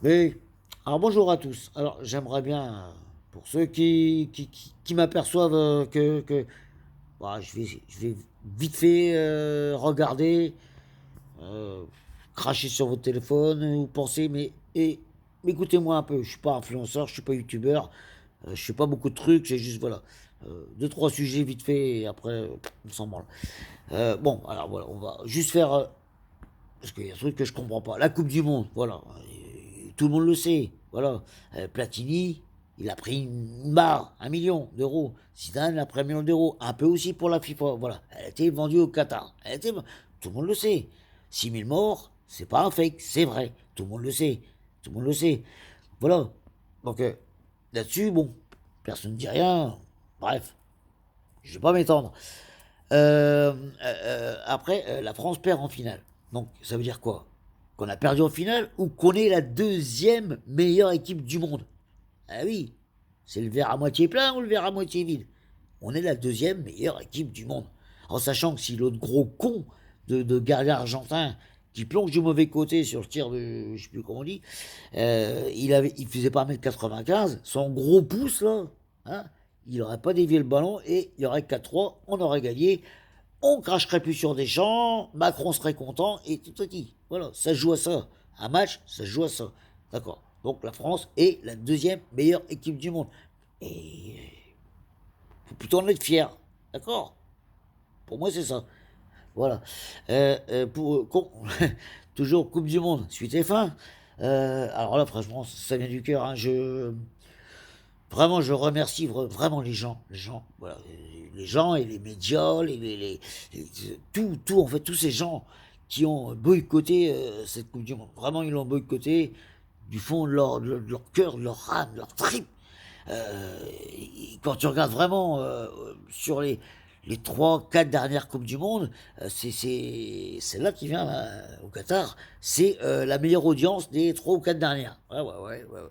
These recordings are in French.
Mais, alors bonjour à tous. Alors j'aimerais bien, pour ceux qui m'aperçoivent voilà, je vais vite fait regarder, euh, cracher sur votre téléphone ou penser, mais écoutez-moi un peu. Je suis pas influenceur, je suis pas youtubeur, je fais pas beaucoup de trucs, j'ai juste voilà. Deux, trois sujets vite fait et après on s'en branle. Bon, alors voilà, on va juste faire parce qu'il y a un truc que je comprends pas. La Coupe du Monde, voilà. Tout le monde le sait. Voilà. Platini, il a pris une barre, 1 million d'euros. Zidane a pris 1 million d'euros. Un peu aussi pour la FIFA. Voilà. Elle a été vendue au Qatar. Tout le monde le sait. 6 000 morts, c'est pas un fake, c'est vrai. Tout le monde le sait. Tout le monde le sait. Voilà. Donc là-dessus, bon, personne ne dit rien. Bref, je vais pas m'étendre. Après, la France perd en finale. Donc, ça veut dire quoi? Qu'on a perdu en finale ou qu'on est la deuxième meilleure équipe du monde? Ah oui, c'est le verre à moitié plein ou le verre à moitié vide? On est la deuxième meilleure équipe du monde. En sachant que si l'autre gros con de gardien argentin qui plonge du mauvais côté sur le tir de, je sais plus comment on dit, il faisait pas 1,95 m, son gros pouce là, hein, il n'aurait pas dévié le ballon et il y aurait 4-3, on aurait gagné, on cracherait plus sur des champs, Macron serait content et tout petit. Voilà, ça se joue à ça. Un match, ça se joue à ça. D'accord. Donc la France est la deuxième meilleure équipe du monde. Et faut plutôt en être fier. D'accord. Pour moi, c'est ça. Voilà. Toujours Coupe du Monde, suite et fin. Alors là, franchement, ça vient du cœur. Hein. Vraiment, je remercie vraiment les gens, voilà, les gens et les médias, tout, en fait, tous ces gens qui ont boycotté cette Coupe du Monde. Vraiment, ils l'ont boycotté du fond de leur cœur, de leur âme, de leur tripe. Quand tu regardes vraiment sur les 3, 4 dernières Coupes du Monde, c'est là qui vient au Qatar, c'est la meilleure audience des 3 ou 4 dernières. Ouais, ouais, ouais, ouais, ouais.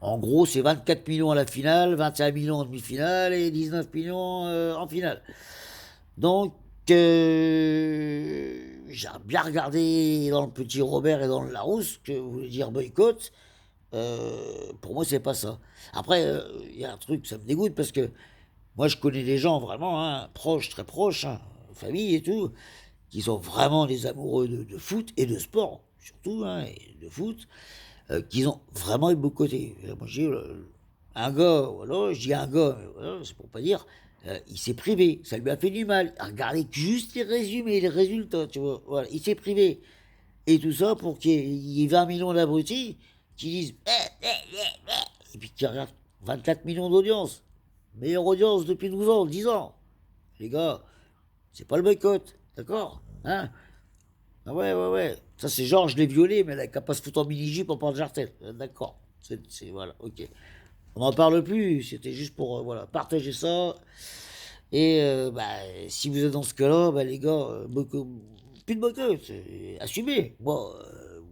En gros, c'est 24 millions à la finale, 21 millions en demi-finale et 19 millions en finale. Donc, j'ai bien regardé dans le petit Robert et dans le Larousse que vous voulez dire boycott. Pour moi, c'est pas ça. Après, il y a un truc, ça me dégoûte parce que moi, je connais des gens vraiment hein, proches, très proches, hein, famille et tout, qui sont vraiment des amoureux de foot et de sport, surtout, hein, et de foot, qu'ils ont vraiment eu beaucoup côté. Moi, j'ai un gars, voilà, je dis un gars, voilà, c'est pour pas dire, il s'est privé, ça lui a fait du mal. Regardez juste les résumés, les résultats, tu vois, voilà, il s'est privé. Et tout ça pour qu'il y ait 20 millions d'abrutis qui disent et puis qui regardent 24 millions d'audience. Meilleure audience depuis 12 ans, 10 ans. Les gars, c'est pas le boycott, d'accord? Hein? Ah ouais, ouais, ouais. Ça, c'est genre, je l'ai violé, mais elle n'a qu'à pas se foutre en mini-jupe en porte jartel. D'accord. Voilà, ok. On n'en parle plus, c'était juste pour voilà, partager ça. Et bah, si vous êtes dans ce cas-là, bah, les gars, plus de boycott, assumez. Moi,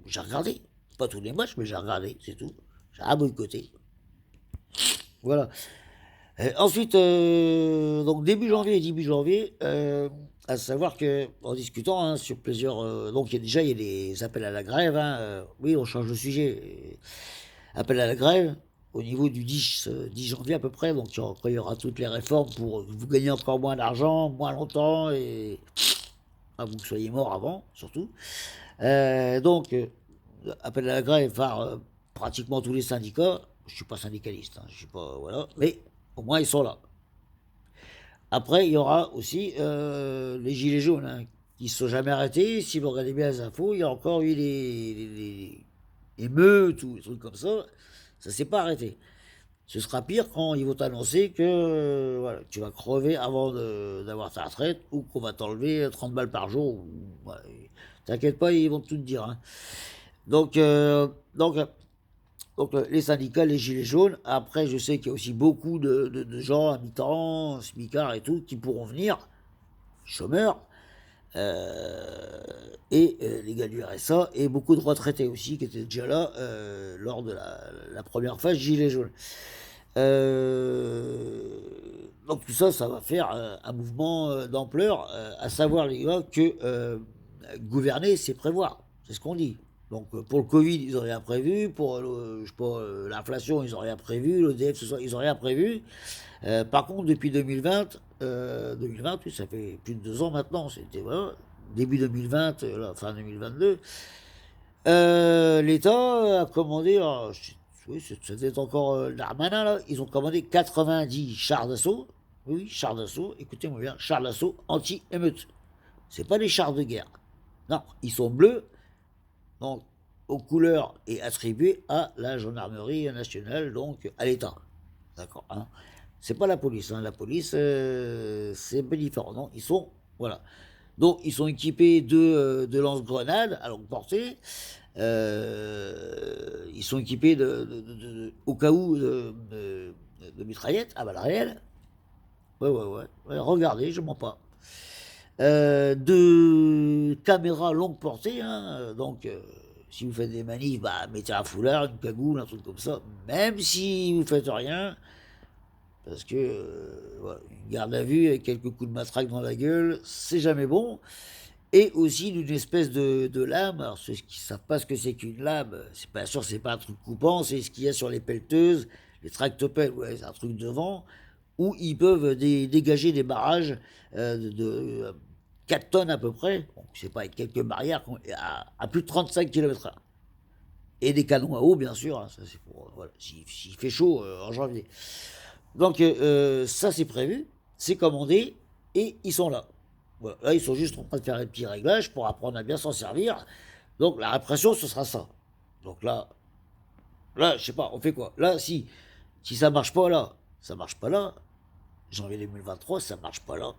j'ai regardé. Pas tous les matchs, mais j'ai regardé, c'est tout. J'ai à boycotter. Voilà. Ensuite, donc début janvier, début janvier, à savoir que en discutant hein, sur plusieurs, donc il y a des appels à la grève. Hein, oui, on change de sujet. Appel à la grève au niveau du 10 janvier à peu près. Donc il y aura toutes les réformes pour que vous gagniez encore moins d'argent, moins longtemps et vous soyez mort avant, surtout. Donc appel à la grève par pratiquement tous les syndicats. Je suis pas syndicaliste, hein, je suis pas voilà, mais au moins ils sont là. Après, il y aura aussi les gilets jaunes, hein, qui ne se sont jamais arrêtés. Si vous regardez bien les infos, il y a encore eu les meutes ou des trucs comme ça. Ça ne s'est pas arrêté. Ce sera pire quand ils vont t'annoncer que voilà, tu vas crever avant d'avoir ta retraite ou qu'on va t'enlever 30 balles par jour. Voilà. T'inquiète pas, ils vont tout te dire. Hein. Donc, les syndicats, les gilets jaunes. Après, je sais qu'il y a aussi beaucoup de gens à mi-temps, smicards et tout, qui pourront venir, chômeurs, et les gars du RSA, et beaucoup de retraités aussi qui étaient déjà là lors de la première phase gilets jaunes. Donc tout ça, ça va faire un mouvement d'ampleur, à savoir les gars que gouverner, c'est prévoir. C'est ce qu'on dit. Donc pour le Covid, ils n'ont rien prévu. Pour je sais pas, l'inflation, ils n'ont rien prévu. L'EDF, ils n'ont rien prévu. Par contre, depuis 2020, oui, ça fait plus de 2 ans maintenant. C'était voilà, début 2020, fin 2022. L'État a commandé, alors, oui, c'était encore Darmanin là. Ils ont commandé 90 chars d'assaut. Oui, chars d'assaut. Écoutez-moi bien, chars d'assaut anti-émeute. C'est pas des chars de guerre. Non, ils sont bleus. Donc, aux couleurs et attribués à la gendarmerie nationale, donc à l'État. D'accord, hein. C'est pas la police, hein. La police, c'est un peu différent. Non, ils sont, voilà. Donc, ils sont équipés de lance-grenades à longue portée. Ils sont équipés au cas où de mitraillettes à balles réelles. Ouais, ouais, ouais, ouais. Regardez, je mens pas. De caméras longue portée, hein, donc si vous faites des manifs, bah, mettez un foulard, une cagoule, un truc comme ça, même si vous faites rien, parce que voilà, une garde à vue avec quelques coups de matraque dans la gueule, c'est jamais bon. Et aussi d'une espèce de lame. Alors ceux qui ne savent pas ce que c'est qu'une lame, c'est pas sûr, c'est pas un truc coupant, c'est ce qu'il y a sur les pelleteuses, les tractopelles, ouais, c'est un truc devant, où ils peuvent dégager des barrages de 4 tonnes à peu près, donc c'est pas avec quelques barrières, à plus de 35 km/h. Et des canons à eau, bien sûr, hein, ça c'est pour, voilà, s'il fait chaud en janvier. Donc ça c'est prévu, c'est commandé, et ils sont là. Voilà. Là, ils sont juste en train de faire un petit réglage pour apprendre à bien s'en servir. Donc la répression, ce sera ça. Donc là, je sais pas, on fait quoi? Là, si ça marche pas là, ça marche pas là. Janvier 2023, ça marche pas là.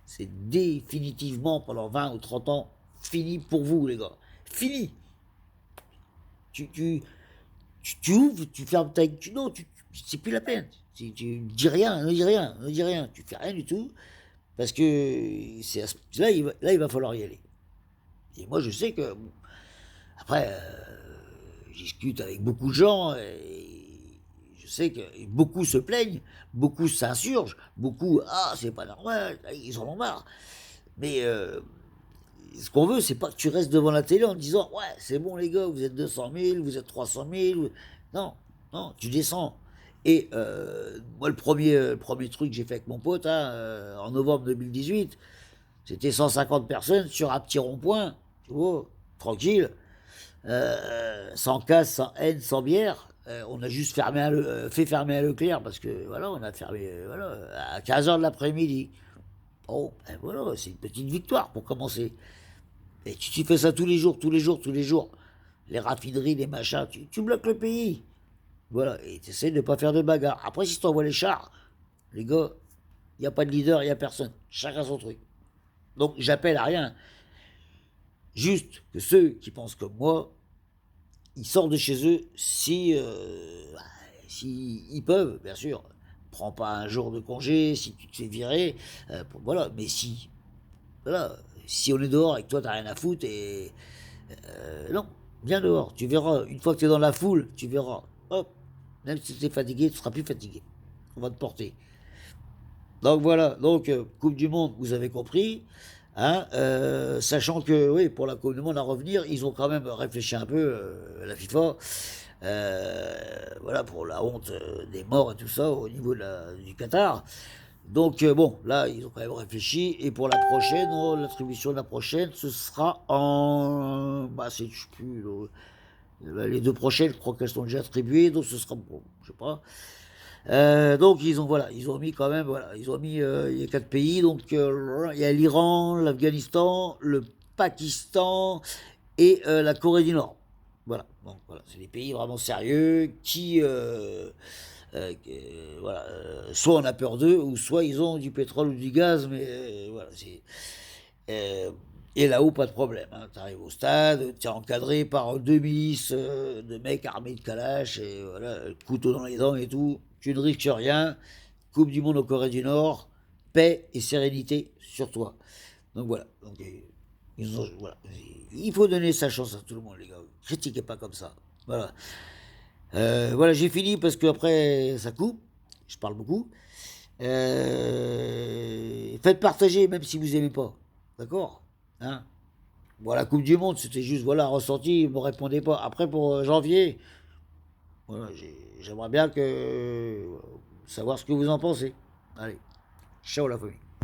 C'est définitivement pendant 20 ou 30 ans fini pour vous, les gars. Fini. Tu, tu, tu ouvres, tu fermes ta... non, c'est plus la peine. Tu dis rien, ne dis rien, ne dis rien. Tu fais rien du tout. Parce que là, il va falloir y aller. Et moi, je sais que... Après, je discute avec beaucoup de gens et je sais que beaucoup se plaignent, beaucoup s'insurgent, beaucoup, ah, c'est pas normal, ils en ont marre. Mais ce qu'on veut, c'est pas que tu restes devant la télé en disant, ouais, c'est bon les gars, vous êtes 200 000, vous êtes 300 000. Non, non, tu descends. Et moi, le premier truc que j'ai fait avec mon pote, hein, en novembre 2018, c'était 150 personnes sur un petit rond-point, tu vois, tranquille, sans casse, sans haine, sans bière. On a juste fait fermer un Leclerc parce que voilà, on a fermé voilà, à 15 h de l'après-midi. Bon, ben voilà, c'est une petite victoire pour commencer. Et tu fais ça tous les jours, tous les jours, tous les jours. Les raffineries, les machins, tu bloques le pays. Voilà, et tu essaies de ne pas faire de bagarre. Après, si tu envoies les chars, les gars, il n'y a pas de leader, il n'y a personne. Chacun son truc. Donc, j'appelle à rien. Juste que ceux qui pensent comme moi, ils sortent de chez eux si ils peuvent, bien sûr. Prends pas un jour de congé si tu te fais virer. Voilà, mais si. Voilà, si on est dehors et que toi, t'as rien à foutre, et. Non, viens dehors. Tu verras. Une fois que tu es dans la foule, tu verras. Hop, même si tu es fatigué, tu seras plus fatigué. On va te porter. Donc voilà, donc Coupe du Monde, vous avez compris, hein, sachant que oui, pour la Coupe du Monde à revenir, ils ont quand même réfléchi un peu, la FIFA, voilà, pour la honte des morts et tout ça au niveau du Qatar. Donc bon, là, ils ont quand même réfléchi, et pour la prochaine, l'attribution de la prochaine, ce sera en... Bah, c'est, je sais plus, les 2 prochaines, je crois qu'elles sont déjà attribuées, donc ce sera, bon, je sais pas. Donc ils ont mis quand même, voilà, ils ont mis il y a 4 pays, donc il y a l'Iran, l'Afghanistan, le Pakistan et la Corée du Nord. Voilà, donc voilà, c'est des pays vraiment sérieux voilà, soit on a peur d'eux, ou soit ils ont du pétrole ou du gaz, mais voilà, c'est et là-haut, pas de problème, hein. Tu arrives au stade, tu es encadré par 2 milices de mecs armés de kalash, et voilà, couteau dans les dents et tout. Tu ne risques rien. Coupe du monde en Corée du Nord, paix et sérénité sur toi. Donc voilà. Donc, voilà. Il faut donner sa chance à tout le monde, les gars. Critiquez pas comme ça. Voilà. Voilà, j'ai fini parce que après ça coupe. Je parle beaucoup. Faites partager, même si vous aimez pas. D'accord, hein? Bon, la Coupe du Monde, c'était juste, voilà, un ressenti, ils me répondaient pas. Après, pour janvier, voilà, j'aimerais bien savoir ce que vous en pensez. Allez, ciao la famille.